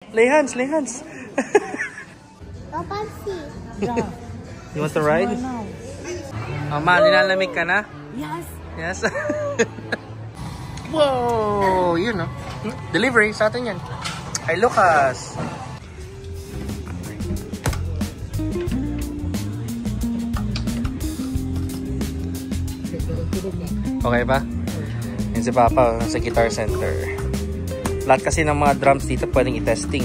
Lay hands, lay hands. You want to ride? Ma, nilalamig ka na? Yes. Yes. Whoa! Yun, no? Delivery sa atin yan. Ay, Lucas. Okay ba? Yan si Papa sa Guitar Center. Lahat kasi ng mga drums dito pwedeng i-testing.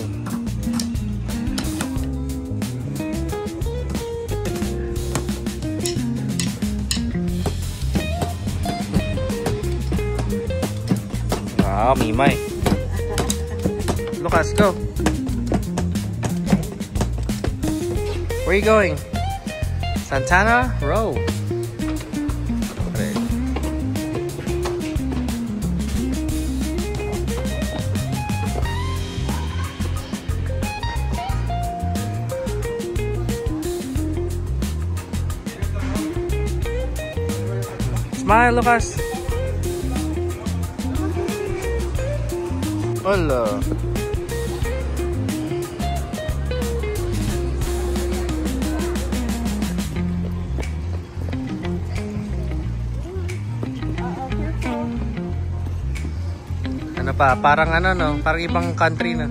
Wow, Mimay. Lucas, go. Where are you going? Santana Row. Smile, Lucas. Hola. Ano pa? Parang ano, no? Parang ibang country na.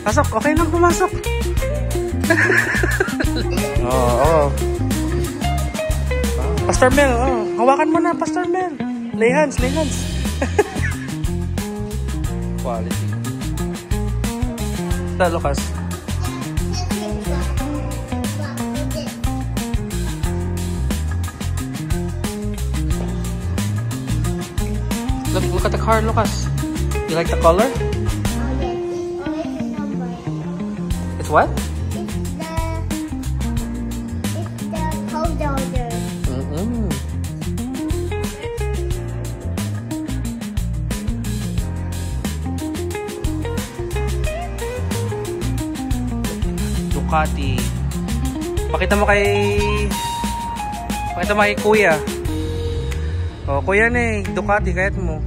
Pasok, okay lang pumasok. Oo. Pastor Mel, hawakan mo na, Pastor Mel. Lay hands, lay hands. Quality. Ito, Lucas. Look at the car, Lucas. You like the color? It's what? It's the cold order. Ducati. Pakita mo kay Kuya. Oh, Kuya na eh, Ducati kahit mo.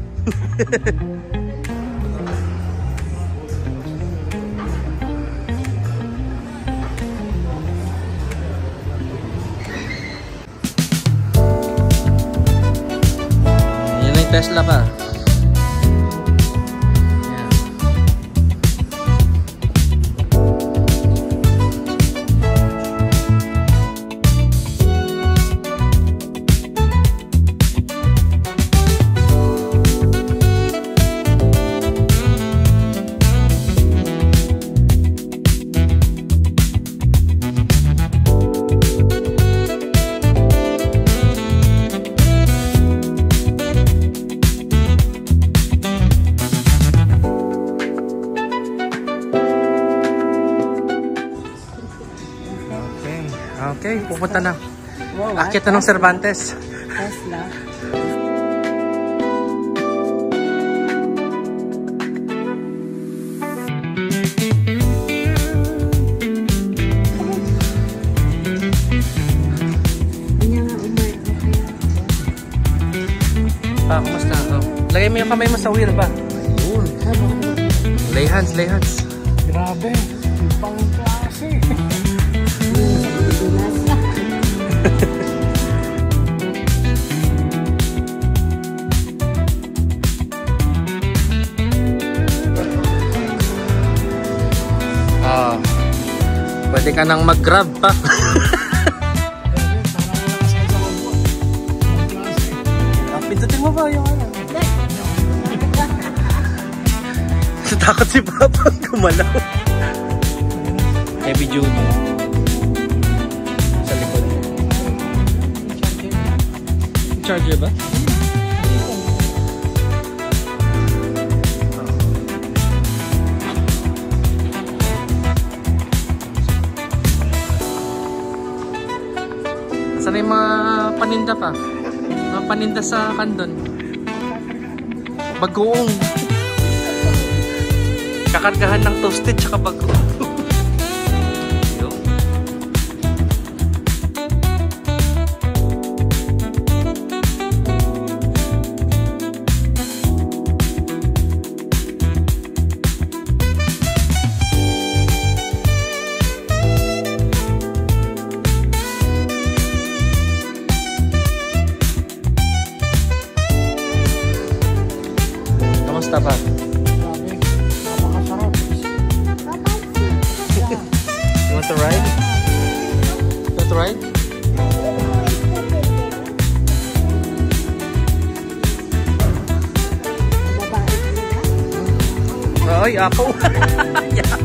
Tesla pa. Okay, pupunta na. Akit na ng Cervantes. Tesla. Kumusta? Lagay mo yung kamay mo sa wheel ba? Ayun. Lay hands, lay hands. Grabe. Pang klase. Pwede ka nang mag-grab pa. Pindutin mo ba yung ano? Takot si Papa gumalaw. Heavy duty. Sa likod. Charger ba? Sana yung mga paninda pa. Mga paninda sa kandon. Bagoong. Kakargahan ng toasted tsaka bagoong. Kamusta ba? Napakasarap. You want to ride? You want to ride? Ay, ako. Yaw.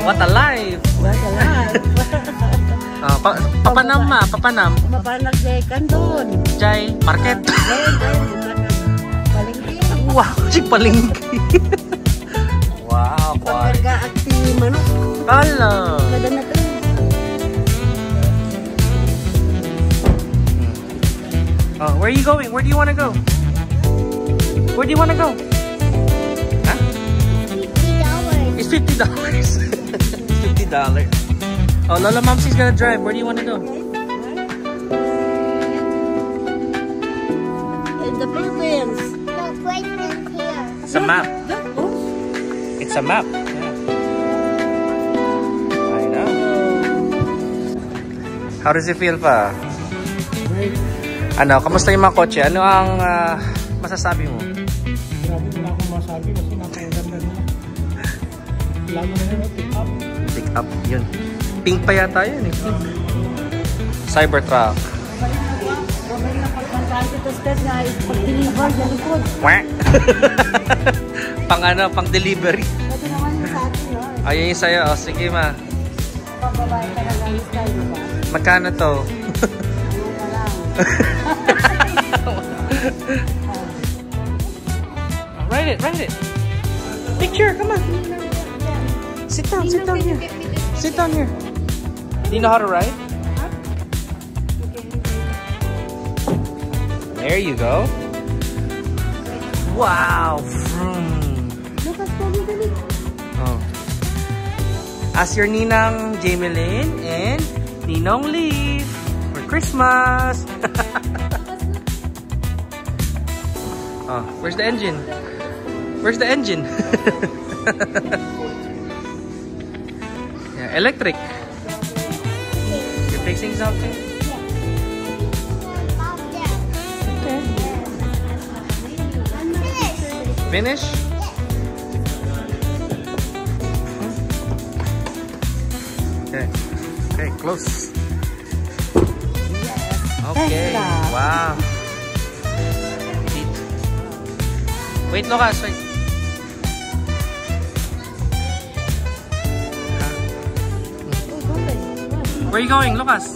What a life! What a life! Papanam ma, papanam. Mapanagdekan doon. Jai, market. Palengke. Wow, si palengke. Wow, quality. Pagkarga at si manok. Hello. Kada na ito. Oh, where are you going? Where do you want to go? Where do you want to go? Huh? $50. It's $50. $50. Oh, Lola Momsy's gonna drive. Where do you want to go? In the Philippines. No, wait in here. It's a map. Oh. It's a map. Yeah. I know. How does it feel pa? Ano, kamusta yung mga kotse? Ano ang masasabi mo? Grabe, wala akong masabi kasi napakaganda na. Lalo na yun, pick up. Pick up, yun. Pink pa yata yun eh. Cybertruck. Grabe na pagkantaan dito, Steph, na pag-deliver sa likod. Pang ano, pang delivery. Pwede naman yung sa atin, no? Ayun yung sa'yo. Oh, sige ma. Pagbabae ka na lang style, diba? Magkano to? Ano ka lang. Ride it, ride it. Picture, come on. Sit down here. Sit down here. Do you know how to ride? There you go. Wow. Lucas, dali. Oh. As your Ninang Jamelyn and Ninong Leaf for Christmas. Oh, where's the engine? Where's the engine? Yeah, electric. You're fixing something? Okay. Finish? Okay. Okay, close. Okay. Wow. Wait, Lucas, wait. Where are you going, Lucas?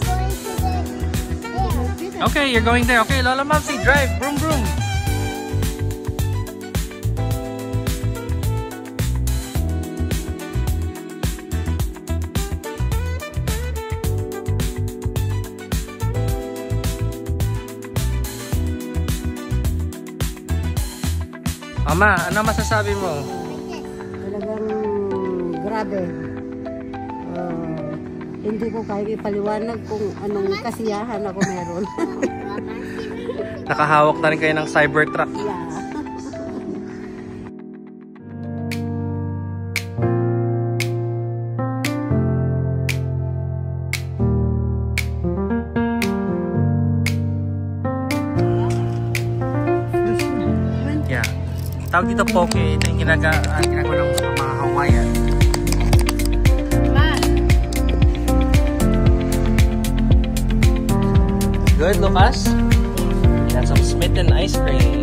Okay, you're going there. Okay, Lola Momsy, drive. Vroom, vroom. Ama, ano masasabi mo? Talagang grabe. Hindi ko kaya ipaliwanag kung anong kasiyahan ako meron. Nakahawak na rin kayo ng Cybertruck. Yeah. Yeah. Tawag dito poke. Ito yung ginagawa ng mga Hawaiian. Good, Lucas? Got some Smitten ice cream.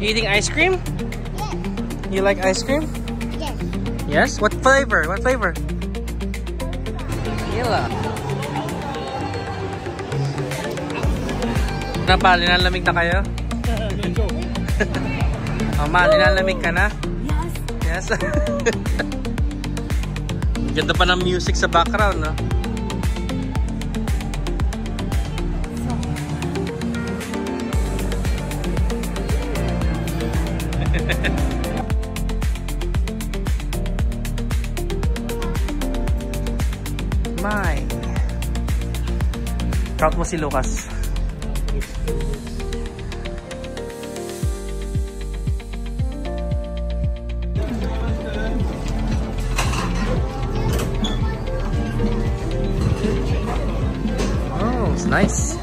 Eating ice cream? Yes. You like ice cream? Yes. Yes? What flavor? What flavor? Vanilla. Napa, linalamig na kayo? Oh, ma, linalamig ka na? Yes. Yes. Ganda pa ng music sa background, no? My. Count mo si Lucas. Oh, it's nice.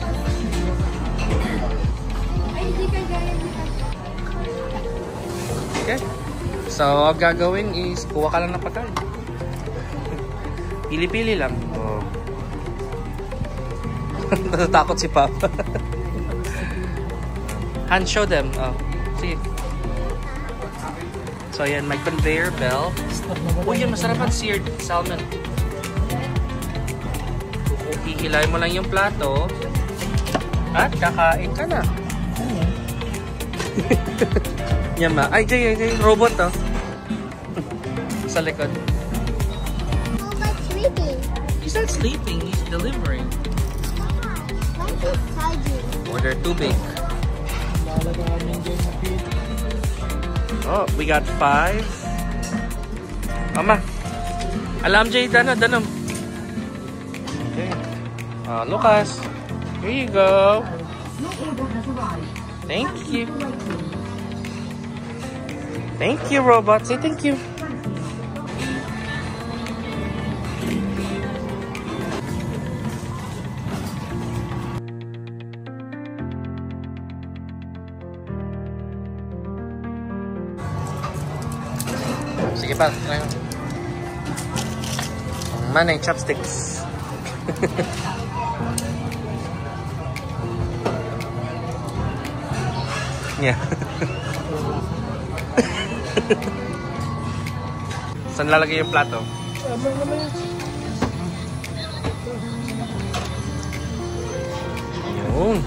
Okay. So, ang gagawin is kuha ka lang ng pagkain. Pili-pili lang. Oh. Natatakot si Papa. Hand show them. Oh. See. So, yan. May conveyor belt. Oh, yan. Masarap ang seared salmon. Hihilay mo lang yung plato. At kakain ka na. Yan ba? Ay, Jay. Robot, oh. Sa likod. He's not sleeping, he's delivering. Why is he charging? Or they're too big. Oh, we got 5. Mama. Alam Jay, danom. Okay. Lucas. Here you go. Thank you. Thank you, robot. Say thank you. Sige pa, try mo. Manay chopsticks. Yeah. Saan lalagay yung plato? Yun.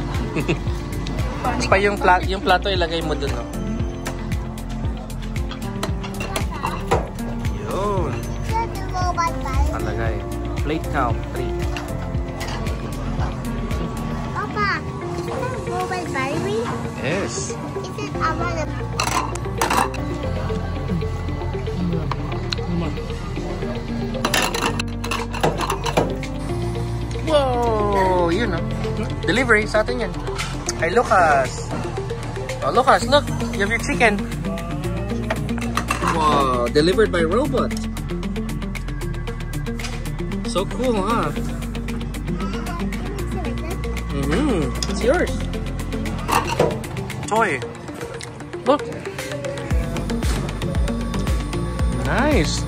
Pa yung plato ilagay mo dun, no? Yun. Palagay. Plate count 3. Papa, is that mobile battery? Yes. Is it about a... Whoa! Yun, no? Delivery sa atin yan. Hey, Lucas. Oh, Lucas, look. You have your chicken. Wow, delivered by robot. So cool, huh? It's yours. Toy. Look. Nice.